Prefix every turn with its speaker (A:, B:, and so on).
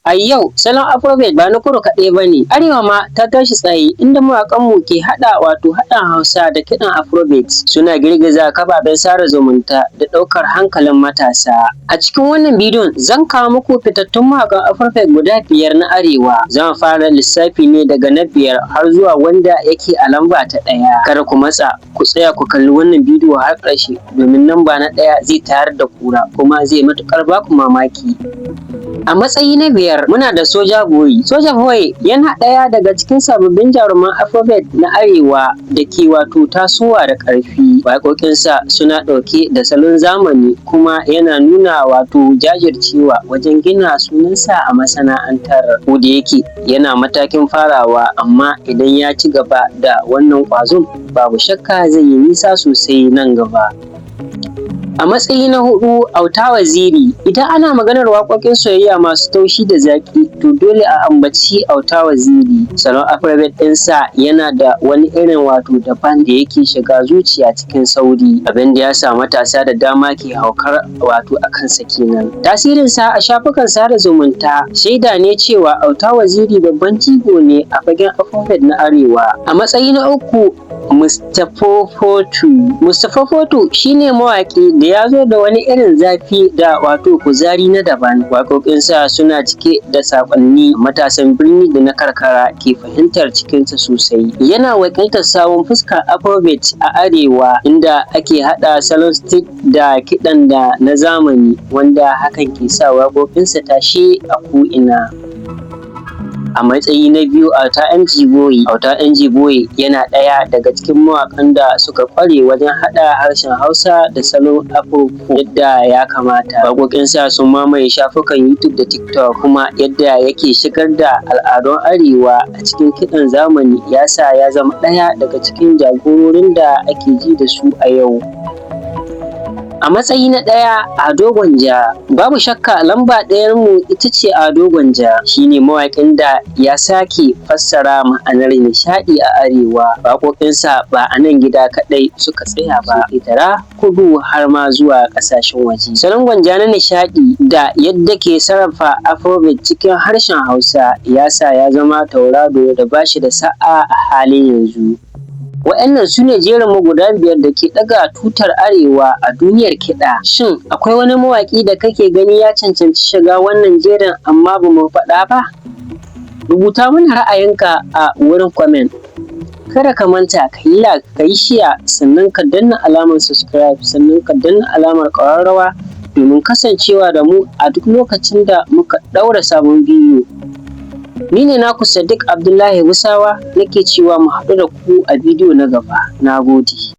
A: A yau salon Afrobeat ba na Kudu kaɗai ba ne, Arewa ma ta tashi tsaye inda mawaƙanmu ke haɗin Hausa da kiɗan Afrobeat suna girgiza kafafen sada zumunta da ɗaukar hankalin matasa. A cikin wannan bidiyon zan kawo muku fitattun mawaƙan Afrobeat guda 5 na Arewa. Zan fara lissafi ne daga na 5 har zuwa wanda yake a lamba ta 1. Kada ku matsa, ku tsaya ku kalli wannan bidiyo har ƙarshe domin lamba na 1 zai tayar da ƙura kuma zai matuƙar baku mamaki. A matsayi na 5 muna da Soja Boy. Soja Boy yana ɗaya daga cikin sababbin jaruman Afrobeat na Arewa da ke tasowa da ƙarfi. Waƙoƙinsa suna ɗauke da salon zamani kuma yana nuna jajircewa wajen gina sunansa a masana'antar. Ko da yake yana matakin farawa, amma idan ya ci gaba da wannan ƙwazon babu shakka zai yi nisa sosai nan gaba. A matsayi na 4 Auta Waziri. Idan ana maganar waƙoƙin soyayya masu taushi da zaƙi to dole a ambaci Auta Waziri. Salon Afrobeat ɗinsa yana da wani irin daban da yake shiga zuciya cikin sauri, abin da ya sa matasa da dama ke haukar a kansa kenan. Tasirinsa a shafukan sada zumunta shaida ne cewa Auta Waziri babban jigo ne a fagen Afrobeat na Arewa. A matsayi na 3 Mustapha Fortu. Mustapha Fortu shine mawaƙi da ya zo da wani irin zafi da kuzari na daban. Waƙoƙinsa suna cike da saƙonni matasan birni da na karkara ke fahimtar cikinsa sosai. Yana wakiltar sabon fuskar Afrobeat a Arewa, inda ake haɗa salon stick da kiɗan da na zamani, wanda hakan ke sa waƙoƙinsa tashe a ko'ina. A matsayi na 2 Auta MG Boy. Auta MG Boy yana ɗaya daga cikin mawaƙan da suka ƙware wajen haɗa harshen Hausa da salon Afro yadda ya kamata. Waƙoƙinsa sun mamaye shafukan YouTube da TikTok, kuma yadda yake shigar da al'adun Arewa a cikin kiɗan zamani ya sa ya zama ɗaya daga cikin jagororin da ake ji da su a yau. A matsayi na 1 Ado Gwanja. Babu shakka lamba 1 mu ita ce Ado Gwanja. Shine mawaƙin da ya sake fassara ma'anar nishaɗi a Arewa. Waƙoƙinsa ba a nan gida kaɗai suka tsaya ba, ƙetara kudu har ma zuwa ƙasashen waje. Salon Gwanja na nishaɗi da yadda ke sarrafa Afrobeat cikin harshen Hausa ya sa ya zama tauraro da ba shi da sa'a a halin yanzu. Waɗannan su ne jerin guda 5 da ke ɗaga tutar Arewa a duniyar kiɗa. Shin akwai wani mawaƙi da kake gani ya cancanci shiga wannan jerin amma ba mu faɗa ba? Rubuta mana ra'ayinka a wurin comment. Kada ka manta ka yi like, ka yi share, sannan ka danna alamar subscribe, sannan ka danna alamar ƙararrawa domin kasancewa da mu a duk lokacin da muka ɗaura sabon bidiyo. Ni ne naku Sadiq Abdullahi Musawa, nake cewa mu haɗu da ku a bidiyo na gaba. Na gode.